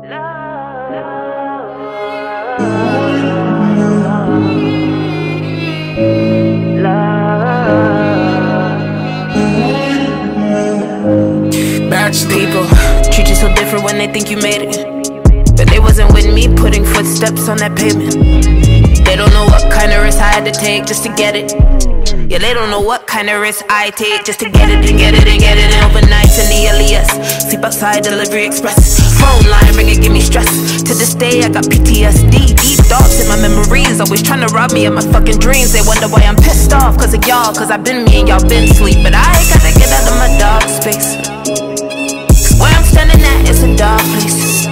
People treat you so different when they think you made it, but they wasn't with me putting footsteps on that pavement. They don't know what kind of risk I had to take just to get it. Yeah, they don't know what kind of risk I take just to get it and get it and get it. And overnights in the LES, sleep outside Delivery Express. Phone line ring it, give me stress. To this day I got PTSD. Deep thoughts in my memories, always trying to rob me of my fucking dreams. They wonder why I'm pissed off, cause of y'all, cause I've been me and y'all been sleep. But I ain't gotta get out of my dark space. Where I'm standing at is a dark place.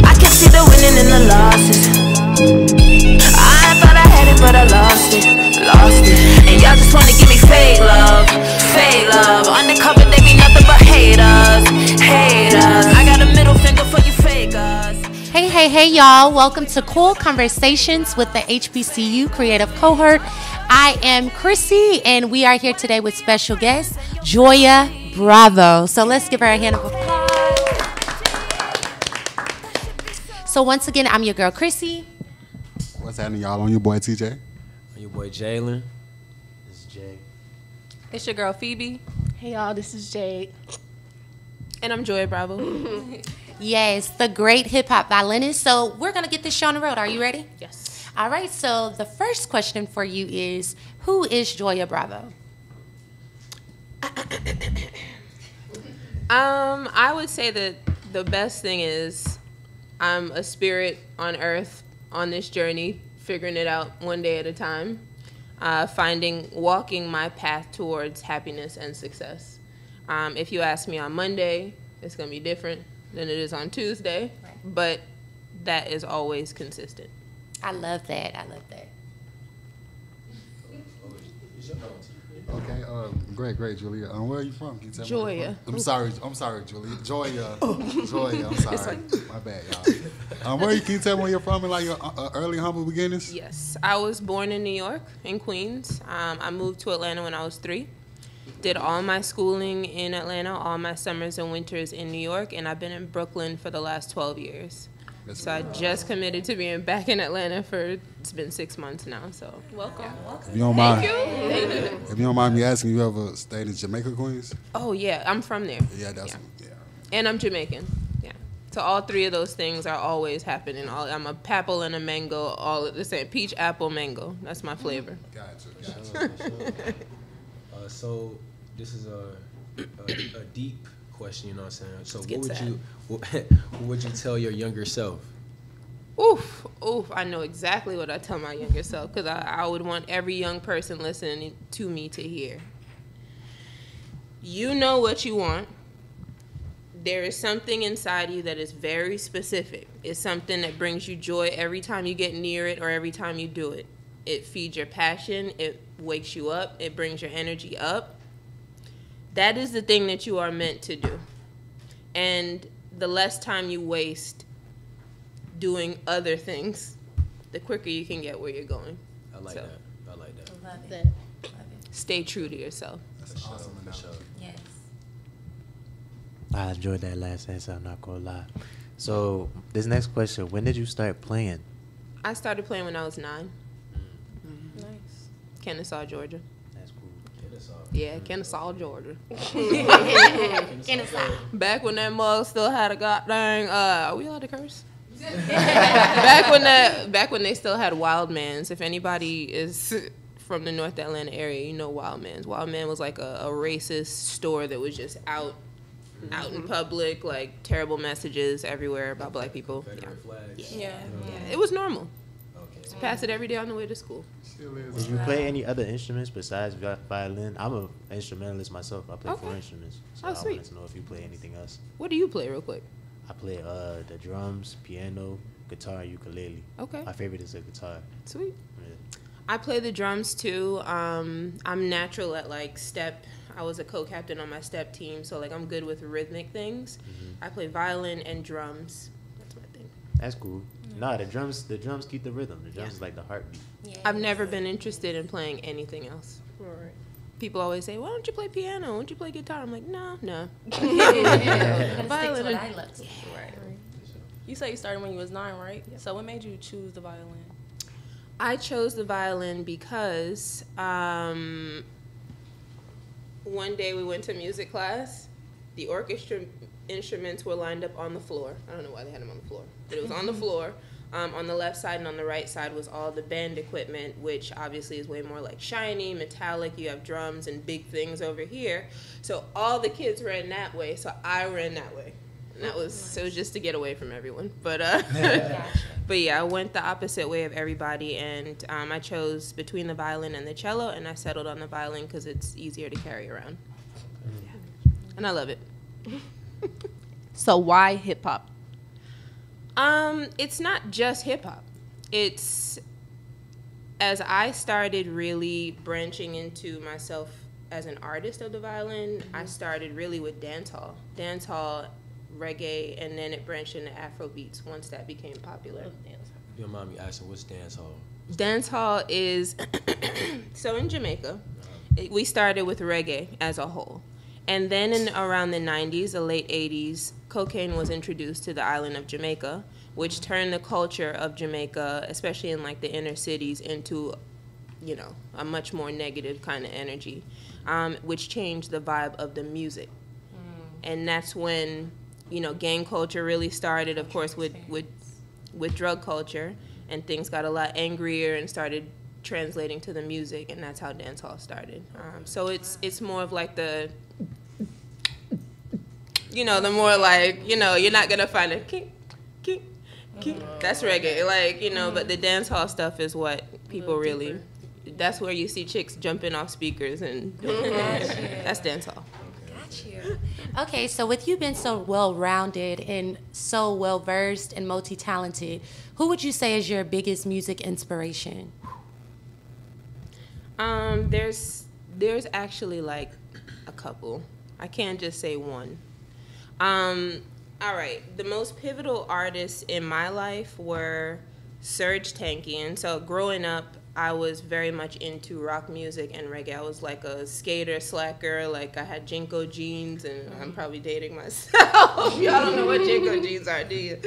I can see the winning and the losses. I thought I had it, but I lost it, lost it. And y'all just wanna give me fake love, fake love. Undercover, they be nothing but haters, haters. I got a middle finger for you fakers. Hey, y'all. Welcome to Cool Conversations with the HBCU Creative Cohort. I am Chrissy, and we are here today with special guest, Joya Bravo. So let's give her a hand of applause. So once again, I'm your girl, Chrissy. What's happening, y'all? I'm your boy, TJ. I'm your boy, Jalen. This is Jay. It's your girl, Phoebe. Hey, y'all. This is Jade. And I'm Joya Bravo. Yes, the great hip-hop violinist. So we're going to get this show on the road. Are you ready? Yes. All right. So the first question for you is, who is Joya Bravo? I would say that the best thing is I'm a spirit on earth on this journey, figuring it out one day at a time, walking my path towards happiness and success. If you ask me on Monday, it's going to be different than it is on Tuesday, but that is always consistent. I love that. I love that. Okay, great, Julia. Where are you from? Can you tell me where you're Joya. from? I'm sorry, Julia. Joya, I'm sorry. My bad, y'all. Can you tell me where you're from and like your early humble beginnings? Yes, I was born in New York, in Queens. I moved to Atlanta when I was 3. Did all my schooling in Atlanta, all my summers and winters in New York, and I've been in Brooklyn for the last 12 years. So I just committed to being back in Atlanta it's been 6 months now, so welcome. If you don't mind, Thank you. if you don't mind me asking, you ever stayed in Jamaica, Queens? Oh, yeah, I'm from there. Yeah. And I'm Jamaican, yeah. So all 3 of those things are always happening. I'm a papal and a mango, all at the same. Peach, apple, mango. That's my flavor. Gotcha. So this is a deep question, you know what I'm saying? So what would you tell your younger self? Oof, I know exactly what I tell my younger self, because I would want every young person listening to me to hear. You know what you want. There is something inside you that is very specific. It's something that brings you joy every time you get near it or every time you do it. It feeds your passion. It wakes you up. It brings your energy up. That is the thing that you are meant to do. And the less time you waste doing other things, the quicker you can get where you're going. I like that. I like that. Love it. Stay true to yourself. That's awesome. For sure. Yes. I enjoyed that last answer, I'm not gonna lie. So this next question, when did you start playing? I started playing when I was 9. Nice. Kennesaw, Georgia. That's cool. Yeah, Kennesaw, Georgia. Kennesaw. Back when that mug still had a goddamn, are we allowed to curse? back when they still had Wild Man's. If anybody is from the North Atlanta area, you know Wild Man's. Wild Man was like a racist store that was just out in public, like terrible messages everywhere about black people. Yeah. It was normal. Just pass it every day on the way to school. Did you play any other instruments besides violin? I'm an instrumentalist myself. I play 4 instruments. So I sweet. wanted to know if you play anything else. What do you play real quick? I play the drums, piano, guitar, ukulele. Okay. My favorite is the guitar. Sweet. Yeah. I play the drums too. I'm natural at like step. I was a co-captain on my step team, so like I'm good with rhythmic things. I play violin and drums. That's my thing. That's cool. Nah, the drums keep the rhythm. The drums is like the heartbeat. Yeah. I've never been interested in playing anything else. Right. People always say, "Why don't you play piano? Why don't you play guitar?" I'm like, no. Stick to what I love to. Right. You said you started when you was 9, right? Yep. So what made you choose the violin? I chose the violin because one day we went to music class. The orchestra instruments were lined up on the floor. I don't know why they had them on the floor, but it was on the floor. On the left side and on the right side was all the band equipment, which obviously is way more like shiny, metallic. You have drums and big things over here. So all the kids ran that way, so I ran that way. And that was, so it was just to get away from everyone. But but yeah, I went the opposite way of everybody, and I chose between the violin and the cello, and I settled on the violin because it's easier to carry around. Yeah. And I love it. So why hip hop? It's not just hip hop. It's, as I started really branching into myself as an artist of the violin, I started really with dancehall, reggae, and then it branched into Afro beats once that became popular. You don't mind me asking, what's dancehall? Dancehall is, so in Jamaica, we started with reggae as a whole. And then in around the 90s, the late 80s, cocaine was introduced to the island of Jamaica, which turned the culture of Jamaica, especially in like the inner cities, into, you know, a much more negative kind of energy, which changed the vibe of the music. And that's when, you know, gang culture really started, of course, with drug culture, and things got a lot angrier and started translating to the music, and that's how dancehall started. So it's more of like the, you know, the more like, you know, you're not gonna find a kick, kick, kick. That's reggae, like, you know, but the dancehall stuff is what people really, that's where you see chicks jumping off speakers, and that's dancehall. Okay, so with you being so well-rounded and so well-versed and multi-talented, who would you say is your biggest music inspiration? There's actually like a couple. I can't just say one. All right, the most pivotal artists in my life were Serj Tankian. So growing up, I was very much into rock music and reggae. I was like a skater, slacker. Like I had Jinko jeans, and I'm probably dating myself. Y'all don't know what Jinko jeans are, do you?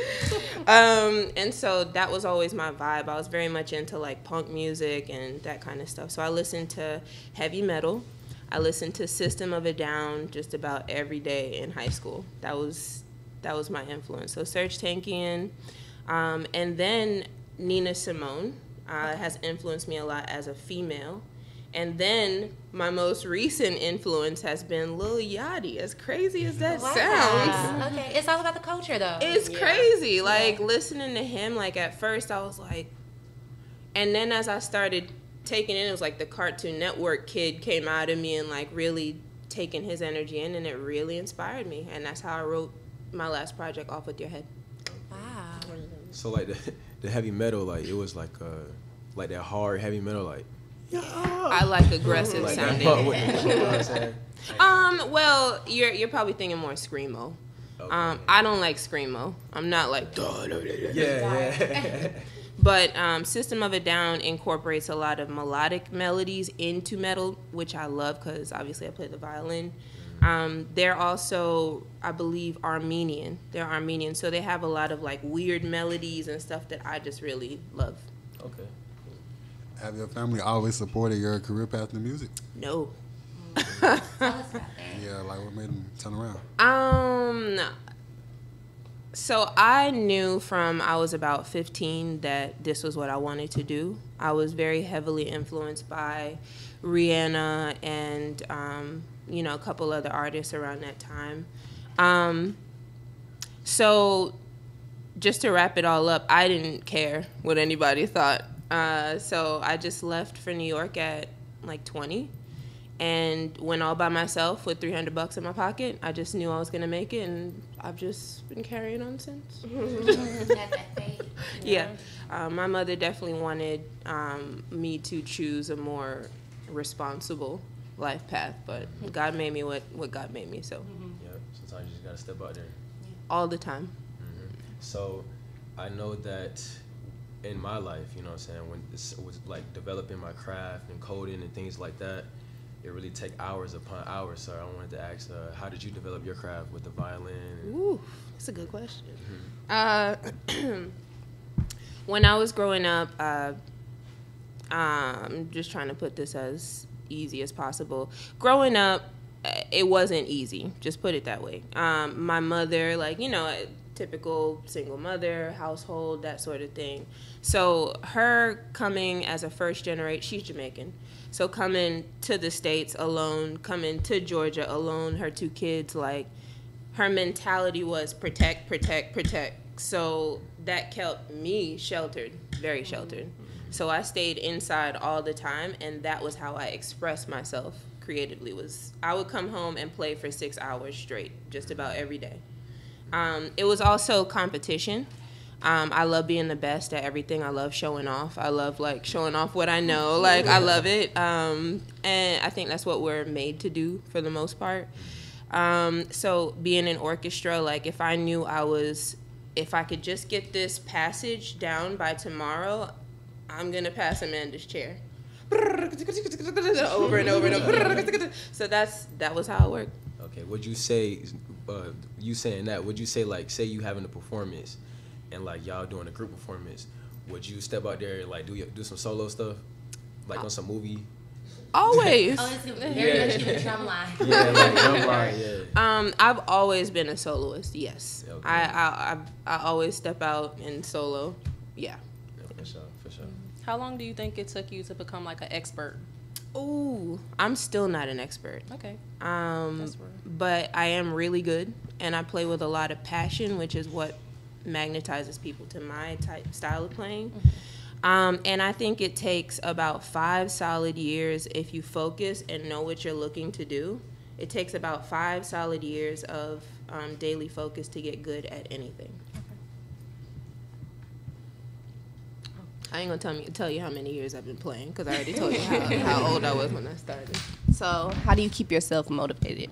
And so that was always my vibe. I was very much into like punk music and that kind of stuff. So I listened to heavy metal. I listened to System of a Down just about every day in high school. That was my influence. So Serj Tankian, and then Nina Simone. Has influenced me a lot as a female. And then my most recent influence has been Lil Yachty, as crazy as that sounds. Okay, it's all about the culture, though. It's crazy. Like, listening to him, like, at first I was like, and then as I started taking it, it was like the Cartoon Network kid came out of me and, like, really taking his energy in, and it really inspired me. And that's how I wrote my last project, Off With Your Head. Wow. So, like, the heavy metal, like, it was like that hard heavy metal, like, I like aggressive like sounding. that part with the, you know what I'm saying? Well, you're probably thinking more screamo. Okay. I don't like screamo. I'm not like Yeah. But System of a Down incorporates a lot of melodic melodies into metal, which I love because obviously I play the violin. They're also, I believe, Armenian. They're Armenian, so they have a lot of like weird melodies and stuff that I just really love. Okay. Have your family always supported your career path in music? No. Tell us about that. Yeah, like what made them turn around? So I knew from I was about 15 that this was what I wanted to do. I was very heavily influenced by Rihanna and you know, a couple other artists around that time. So just to wrap it all up, I didn't care what anybody thought. So I just left for New York at like 20 and went all by myself with $300 in my pocket. I just knew I was gonna make it, and I've just been carrying on since. Yeah. My mother definitely wanted me to choose a more responsible life path, but God made me what God made me, so. Yeah, sometimes you just gotta step out there. All the time. So I know that in my life, you know what I'm saying, when it was like developing my craft and coding and things like that, it really take hours upon hours. So I wanted to ask, how did you develop your craft with the violin? Ooh, that's a good question. When I was growing up, I'm just trying to put this as easy as possible. Growing up, it wasn't easy. Just put it that way. My mother, like, you know, a typical single mother, household, that sort of thing. So her coming as a first generation, she's Jamaican. So coming to the States alone, coming to Georgia alone, her 2 kids, like, her mentality was protect, protect, protect. So that kept me sheltered, very sheltered. So I stayed inside all the time, and that was how I expressed myself creatively. Was I would come home and play for 6 hours straight, just about every day. It was also competition. I love being the best at everything. I love showing off. I love, like, showing off what I know. Like, I love it. And I think that's what we're made to do for the most part. So being in orchestra, like, if I knew if I could just get this passage down by tomorrow, I'm going to pass Amanda's chair. Over and over and over. So that was how it worked. Okay, would you say, you saying that, would you say, like, say you having a performance and, like, y'all doing a group performance, would you step out there and, like, do some solo stuff, like on some movie? Always. Oh, it's very much in the drum line. Yeah, like drum line, yeah. I've always been a soloist, yes. Okay. I always step out and solo, yeah. For sure, for sure. How long do you think it took you to become like an expert? Ooh, I'm still not an expert. Okay. That's right. But I am really good, and I play with a lot of passion, which is what magnetizes people to my style of playing. And I think it takes about 5 solid years if you focus and know what you're looking to do. It takes about 5 solid years of daily focus to get good at anything. I ain't gonna tell you how many years I've been playing, because I already told you how old I was when I started. So, how do you keep yourself motivated?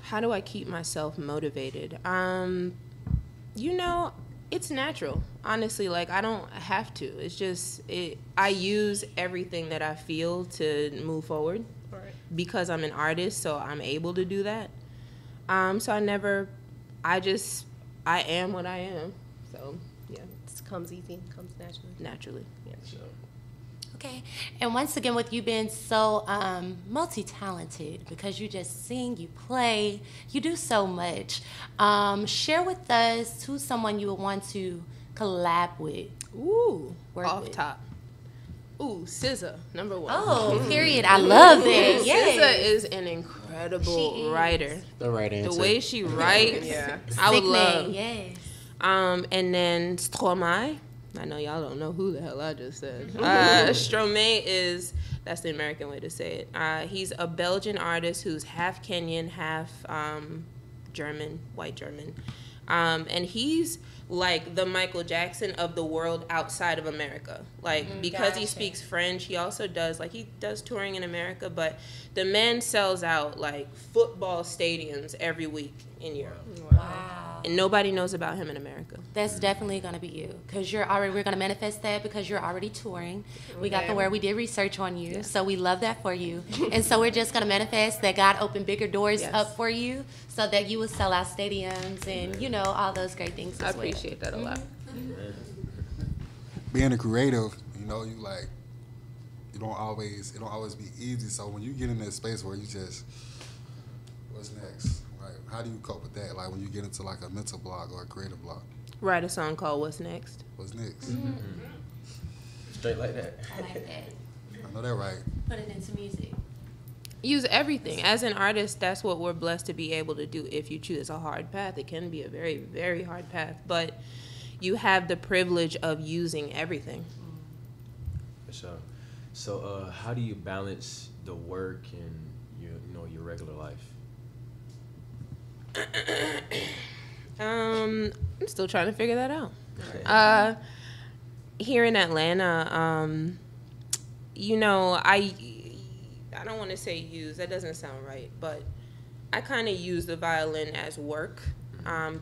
How do I keep myself motivated? You know, it's natural. Honestly, like, I don't have to. It's just, I use everything that I feel to move forward. Right. Because I'm an artist, so I'm able to do that. So I am what I am. So, yeah. It comes easy, comes naturally. Naturally. Yeah. So, Okay. And once again, with you being so multi-talented, because you just sing, you play, you do so much, share with us who's someone you would want to collab with. Ooh, Work off with. top. Ooh, SZA, number 1. Oh, period. I love that. Yes. SZA is an incredible writer. The right answer. The way she writes, Yeah. I would Sick love. name, yes. And then Stromae. I know y'all don't know who the hell I just said. Stromae that's the American way to say it. He's a Belgian artist who's half Kenyan, half German, white German. And he's like the Michael Jackson of the world outside of America. Like, because he speaks French, he also does touring in America, but the man sells out like football stadiums every week in Europe. Wow. And nobody knows about him in America. That's definitely going to be you, because we're going to manifest that, because you're already touring. We got the word, we did research on you, so we love that for you. And so we're just going to manifest that God opened bigger doors up for you, so that you will sell out stadiums and, you know, all those great things I as well. appreciate that a lot. Being a creative, you know, it don't always be easy. So when you get in that space where you just, what's next? Right? How do you cope with that? Like when you get into like a mental block or a creative block. Write a song called What's Next. What's next? straight like that. I like that. I know that right. Put it into music. Use everything. As an artist, that's what we're blessed to be able to do. If you choose a hard path, it can be a very, very hard path, but you have the privilege of using everything. For sure. So, how do you balance the work and your regular life? I'm still trying to figure that out. Here in Atlanta, I don't want to say use. That doesn't sound right, but I kind of use the violin as work.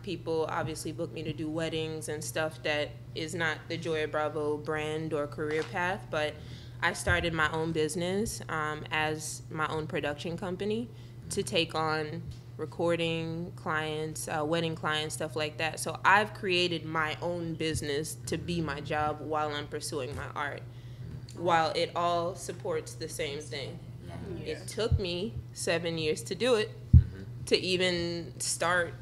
People obviously book me to do weddings and stuff that is not the Joya Bravo brand or career path, but I started my own business as my own production company to take on recording clients, wedding clients, stuff like that. So I've created my own business to be my job while I'm pursuing my art, while it all supports the same thing. It took me 7 years to do it, to even start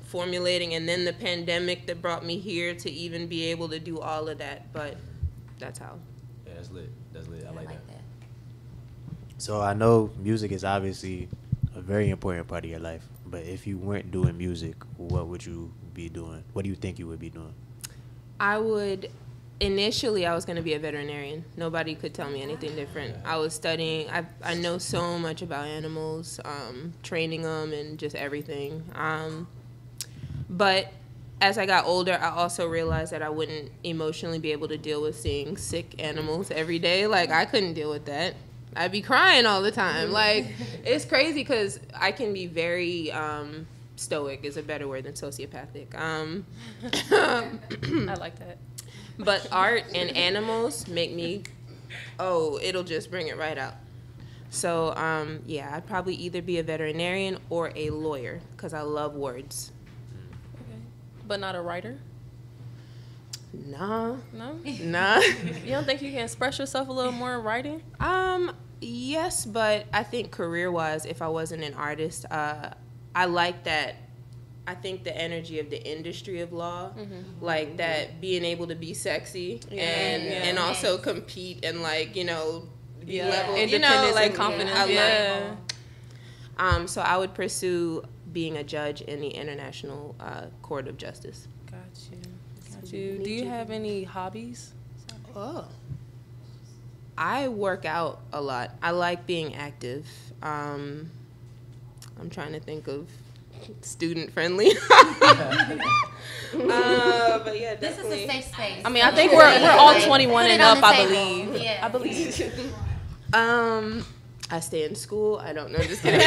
formulating, and then the pandemic that brought me here to even be able to do all of that. But that's how. Yeah, that's lit. That's lit. I like that. So I know music is obviously a very important part of your life, but if you weren't doing music, what would you be doing? What do you think you would be doing? Initially, I was going to be a veterinarian. Nobody could tell me anything different. I was studying. I know so much about animals, training them, and just everything. But as I got older, I also realized that I wouldn't emotionally be able to deal with seeing sick animals every day. Like, I couldn't deal with that. I'd be crying all the time. Like, it's crazy because I can be very stoic is a better word than sociopathic. I like that. But art and animals make me, it'll just bring it right out. So, yeah, I'd probably either be a veterinarian or a lawyer because I love words. Okay. But not a writer? Nah. No? Nah. You don't think you can express yourself a little more in writing? Yes, but I think career-wise, if I wasn't an artist, I like that. I think the energy of the industry of law, like that being able to be sexy and also compete and like, be level, independence like and confidence. So I would pursue being a judge in the International Court of Justice. Got you. Do you have any hobbies? I work out a lot. I like being active. I'm trying to think of student friendly. But yeah, This is a safe space. I mean, I think we're all 21 and up, I believe. Yeah. I believe. I stay in school. I don't know. Just kidding.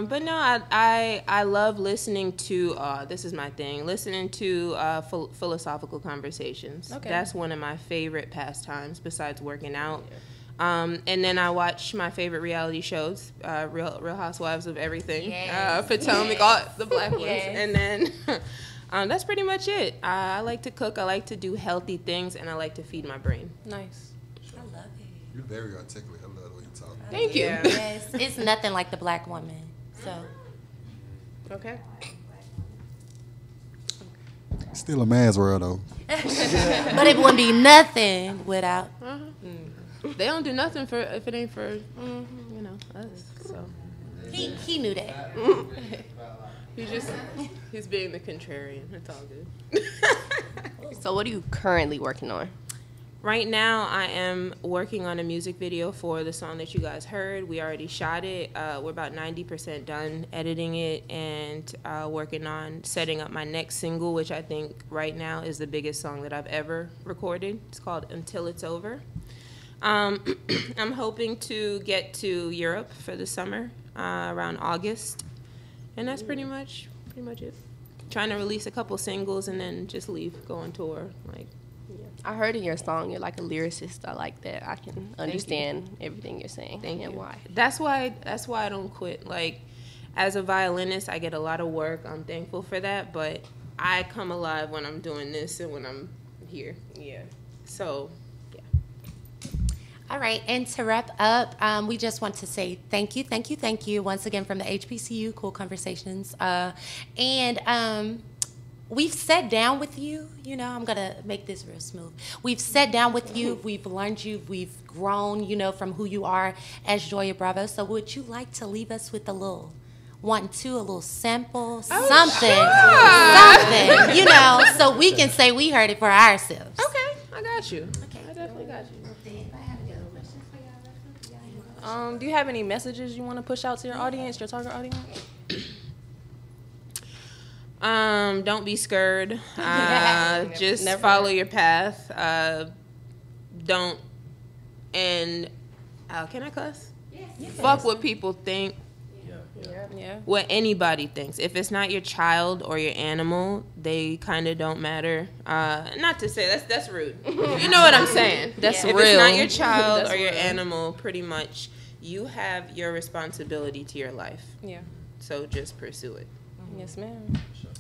But no, I love listening to. This is my thing. Listening to philosophical conversations. Okay. That's one of my favorite pastimes besides working out. And then I watch my favorite reality shows, Real Housewives of everything, Potomac, all the black ones, and then that's pretty much it. I like to cook. I like to do healthy things, and I like to feed my brain. Nice. I love it. You're very articulate. I love the way you talk. Thank you. Yes, it's nothing like the black woman. So. Okay. Still a man's world though. But it wouldn't be nothing without. They don't do nothing for if it ain't for us. So He knew that. he's being the contrarian. It's all good. So what are you currently working on? Right now, I am working on a music video for the song that you guys heard. We already shot it. We're about 90% done editing it and working on setting up my next single, which I think right now is the biggest song that I've ever recorded. It's called Until It's Over. I'm hoping to get to Europe for the summer, around August. And that's pretty much it. Trying to release a couple singles and then just leave, go on tour. I heard in your song you're like a lyricist. I like that. I can understand everything you're saying. Thank you. Why. That's why I don't quit. Like, as a violinist, I get a lot of work. I'm thankful for that, but I come alive when I'm doing this and when I'm here. Yeah. So, yeah. All right, and to wrap up, we just want to say thank you once again from the HBCU Cool Conversations. We've sat down with you. I'm going to make this real smooth. We've sat down with you. We've learned you. We've grown, from who you are as Joya Bravo. So would you like to leave us with a little sample, something, so we can say we heard it for ourselves. Okay, I got you. Okay, I definitely got you. Do you have any messages you want to push out to your audience, your target audience? Don't be scared. Just follow your path. Can I cuss? Yes. Fuck what people think. Yeah. what anybody thinks. If it's not your child or your animal, they kind of don't matter. Not to say that's rude. You know what I'm saying? That's If real. it's not your child That's or your real. animal, pretty much you have your responsibility to your life. Yeah. So just pursue it. Yes, ma'am.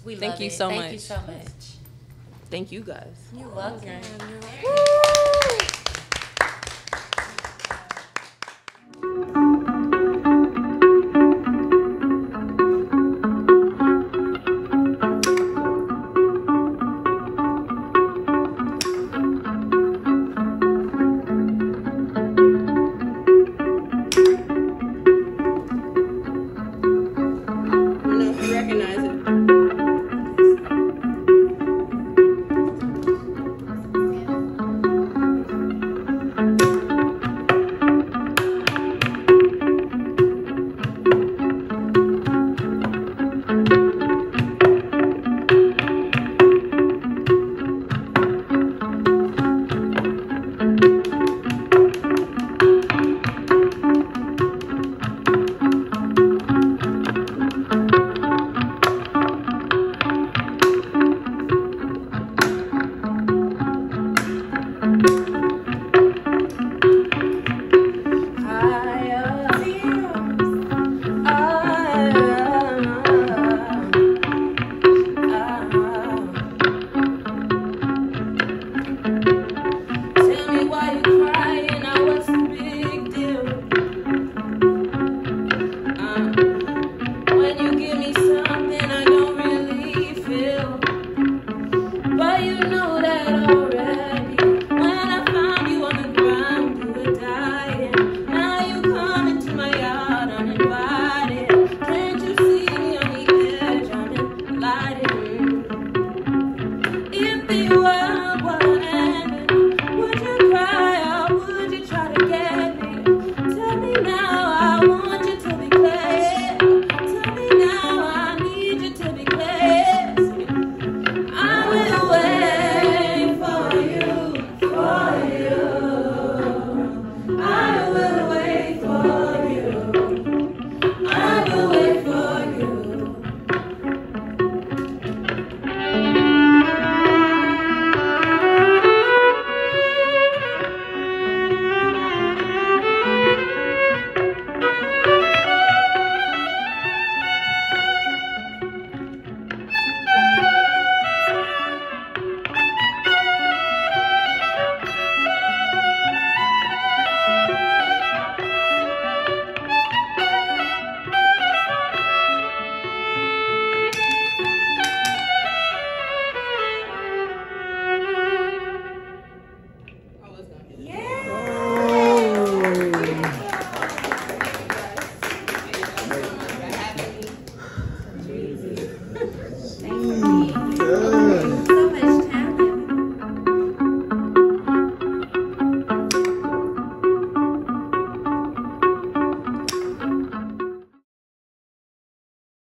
We Thank love you it. so Thank you much. so much. Thank you guys. You're welcome. Recognize it.